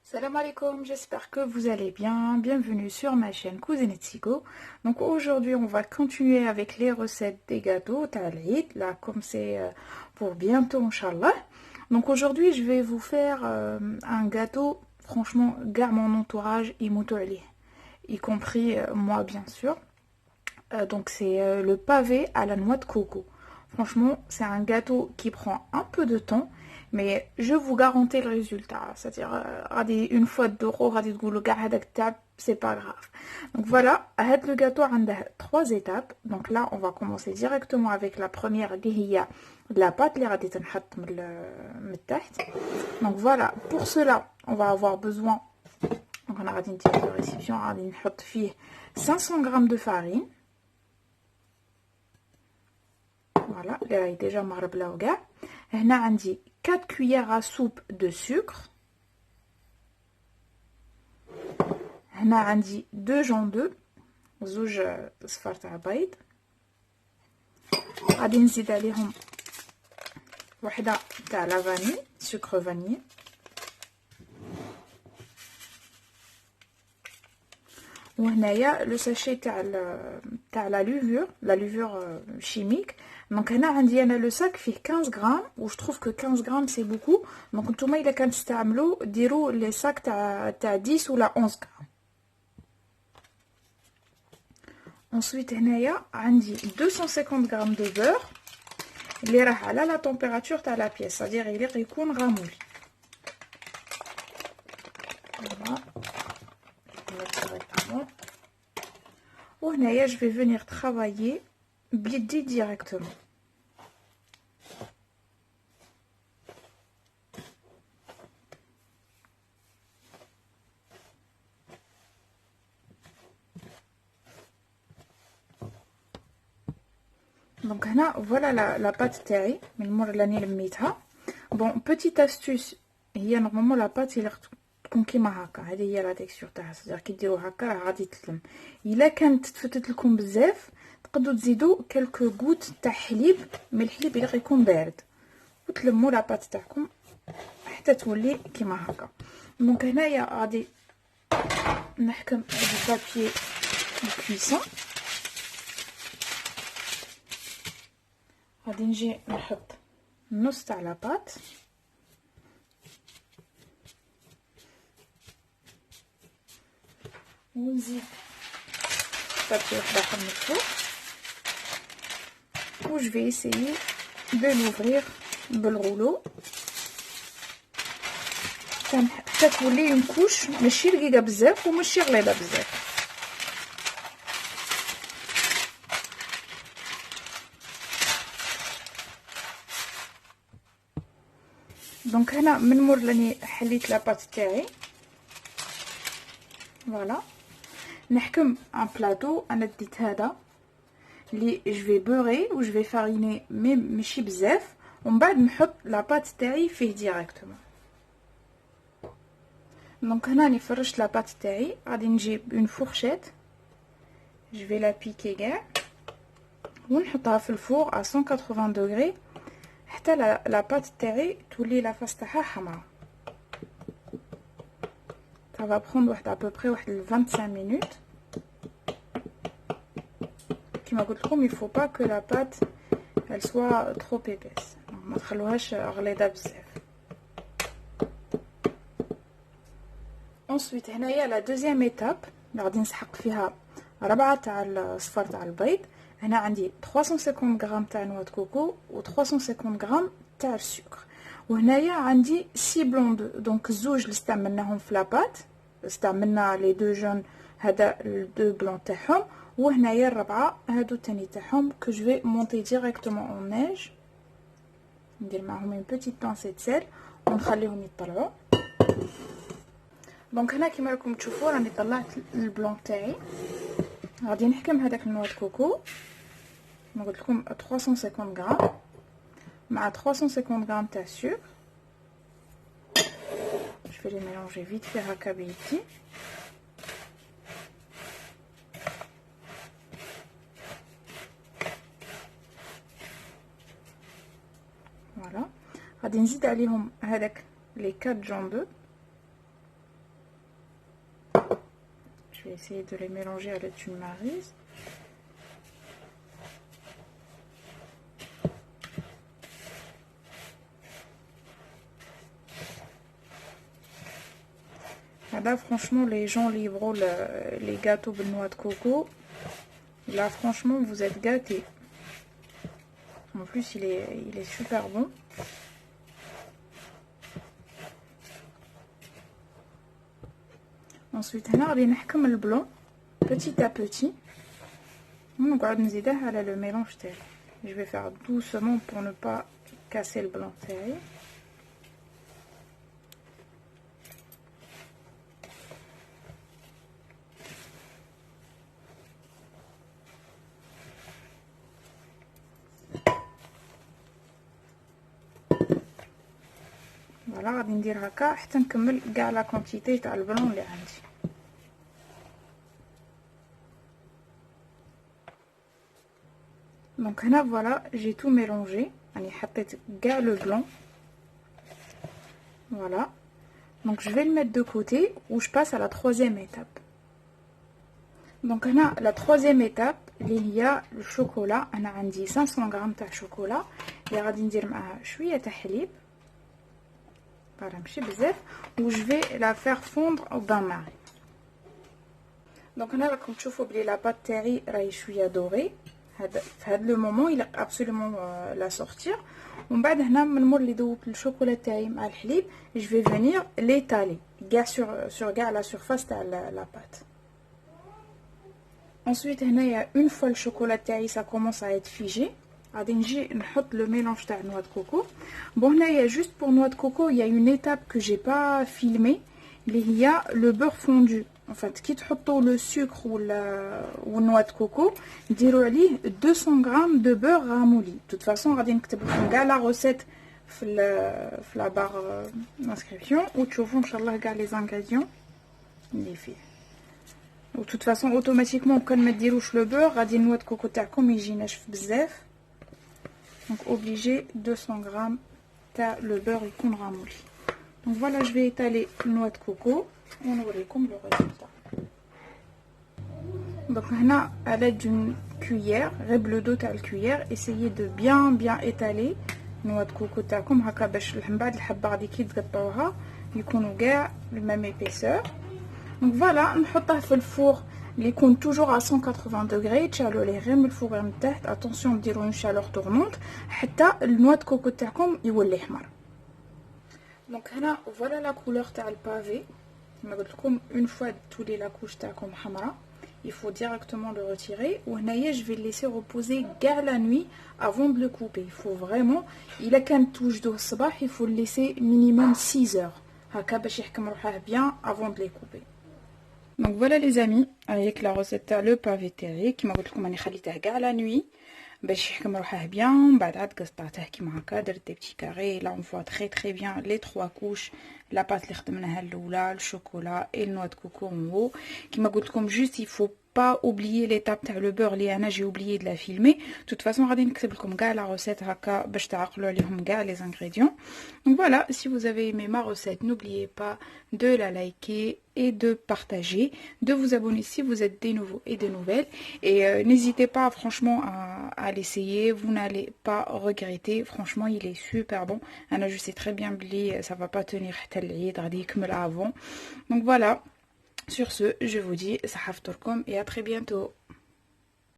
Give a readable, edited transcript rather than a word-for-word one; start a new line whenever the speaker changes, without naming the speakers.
Salam alaikum, j'espère que vous allez bien. Bienvenue sur ma chaîne Cousine Tsigo. Donc aujourd'hui, on va continuer avec les recettes des gâteaux Tal'id, là comme c'est pour bientôt, Inch'Allah. Donc aujourd'hui, je vais vous faire un gâteau, franchement, gare mon entourage, y compris moi bien sûr. Donc c'est le pavé à la noix de coco. Franchement, c'est un gâteau qui prend un peu de temps, mais je vous garantis le résultat. C'est-à-dire, une fois d'euros, c'est pas grave. Donc voilà, le gâteau a trois étapes. Donc là, on va commencer directement avec la première, qui est la pâte. Donc voilà, pour cela, on va avoir besoin. Donc on a une petite réception, on va 500 g de farine. Voilà, là, il est déjà marblé au gars. On a 4 cuillères à soupe de sucre. On a 2 jaunes d'œufs. زوج صفار تاع بيض. غادي نزيد عليهم وحده تاع لا فاني سكر فاني. وهنايا لو ساشي تاع لا لوفور chimique. Donc هنا عندي انا لو ساك فيه 15 غرام و je trouve que 15 غرام c'est beaucoup. Donc نتوما الا كنستعملوا ديروا لي ساك تاع 10 ولا 11 غرام. Ensuite هنايا عندي 250 غرام de beurre اللي راه على لا température تاع لا بيس, c'est-à-dire يليق يكون غامولي. وهنايا je vais venir travailler بيدي directement. Donc هنا voilà la pâte تاعي من مور راني لميتها. Bon, petite astuce, هي normalement la pâte il تكون كيما هكا. هذه هي لا تيكستور تاعها, c'est-à-dire كي ديروا هكا راه غادي تتلم. الا كانت تفتت لكم بزاف تقدروا تزيدوا كلكو غوت تاع حليب, مي الحليب اللي يكون بارد, وتلموا لا بات تاعكم حتى تولي كيما هكا. دونك هنايا غادي نحكم بالبابي الكويسون. غادي نجي نحط نص تاع لا بات ونزيد بابي وحده اخر من الفوق, و je vais essayer de l'ouvrir بالغولو حتى تولي اون كوش ماشي رقيقه بزاف وماشي غليظه بزاف. دونك هنا من مور راني حليت لاباط تاعي. فوالا نحكم ان بلاطو. انا ديت هذا اللي جو في بوري و جو في فاريني ماشي بزاف, ومن بعد نحط لاباط تاعي فيه ديريكتومون. دونك هنا راني فرشت لاباط تاعي. غادي نجيب اون فورشيت, جو في لا بيكي كاع ونحطها في الفور ا 180 دوغري حتى لا بات تاعي تولي لا فاس تاعها حمراء. ça va prendre واحد à peu près واحد 25 minutes. كما قلت لكم il faut pas que la pâte elle soit trop épaisse, ما تخلوهاش غليظه بزاف. ensuite هنايا لا دوزيام ايتاب غادي نسحق فيها 4 تاع الصفار تاع البيض. هنا عندي 350 غرام تاع نواه كوكو و 350 غرام تاع السكر. وهنايا عندي 6 بلون دو. دونك الزوج اللي استعملناهم في لاباط استعملنا لي دو جون هذا دو بلون تاعهم, وهنايا الربعه هادو تاني تاعهم كو جو في مونتي ديريكتومون اون نيج. ندير معاهم اون بيتيت طونسي سيل ونخليهم يطلعوا. دونك هنا كيما راكم تشوفوا راني طلعت البلون تاعي. غادي نحكم هذاك النواه كوكو كما قلت لكم 350 غرام مع 350 غرام تاع السكر. je vais les mélanger vite fait هكا بيدي. فوالا غادي نزيد عليهم هذاك لي 4 جون دو vais essayer de les mélanger à l'aide d'une maryse. Là, franchement, les gens livrent les gâteaux de noix de coco. Là, franchement, vous êtes gâtés. En plus, il est super bon. Ensuite, on va نحكم le blanc petit à petit. On va نزيده على le mélange تاعي. Je vais faire doucement pour ne pas casser le blanc تاعي. Voilà, غادي ندير هكا حتى نكمل كاع لا كونتيتي تاع البلون اللي عندي. Donc là voilà, j'ai tout mélangé. Allez, حطيت كاع le blanc. Voilà. Donc je vais le mettre de côté où je passe à la troisième étape. Donc là, la troisième étape, il y a le chocolat. On a عندي 500 g تاع chocolat. اللي غادي ندير معاها شويه تاع حليب. Voilà, où je vais la faire fondre au bain-marie. Donc là, comme tu vois, la pâte terry est dorée. Le moment, il est absolument la sortir. On va le chocolat terry à l'huile. Je vais venir l'étaler sur la surface de la pâte. Ensuite, une fois le chocolat terry, ça commence à être figé. غادي نجي نحط le mélange تاع noix de coco. Bon هنايا juste pour noix de coco, il y a une étape que j'ai pas filmée, اللي هي le beurre fondu. En fait, كي تحطوا le sucre ou noix de coco, ديروا عليه 200 g de beurre ramouli. De toute façon, غادي نكتب لكم كاع la recette في la barre d'inscription وتشوفوا ان شاء الله كاع les ingrédients اللي فيه. De toute façon, automatiquement كان ما ديروش le beurre, غادي noix de coco تاعكم يجي ناشف بزاف. Donc obligé 200 g le beurre et qu'on ramouli. Donc voilà, je vais étaler noix de coco. On va comme le résultat. Donc là, à l'aide d'une cuillère, le dos de la cuillère, essayez de bien étaler noix de coco تاعكم هكا باش بعد الحبه غادي كي تقطعوها يكونوا كاع la même épaisseur. Donc voilà, نحطها في الفور اللي يكون toujours à 180 degrés. تشعلوا ليه غير من الفوق من تحت. attention ديروا une chaleur tournante حتى النوا دو كوكو تاعكم يولي احمر. دونك هنا فوالا لا كولور تاع البافي كما قلت لكم. une fois تولي لا كوش تاعكم حمراء il faut directement le retirer. وهنايا je vais le laisser reposer كاع la nuit avant de le couper. il faut vraiment الا كان توجدوه الصباح il faut le laisser minimum 6 heures هكا باش يحكم روحه bien avant de les couper. Donc voilà les amis, avec la recette le pavé terré qui m'a dit que je vais faire la nuit باش يحكم روحه bien. بعد عاد قطعته كيما هكا درت des petits carrés. Là on voit très bien les trois couches, la pâte اللي خدمناها الاولى, le chocolat et le noix de coco en haut. كيما قلت لكم juste il faut pas oublier l'étape تاع le beurre اللي انا j'ai oublié de la filmer. De toute façon غادي نكتب لكم كاع la recette هكا باش تعقلوا عليهم كاع les ingrédients. Donc voilà, si vous avez aimé ma recette, n'oubliez pas de la liker et de partager, de vous abonner si vous êtes des nouveaux et des nouvelles. Et n'hésitez pas franchement à l'essayer, vous n'allez pas regretter. Franchement, il est super bon. Anna, je sais très bien que ça va pas tenir avant. Donc voilà, sur ce, je vous dis, Sahaf Turkom et à très bientôt.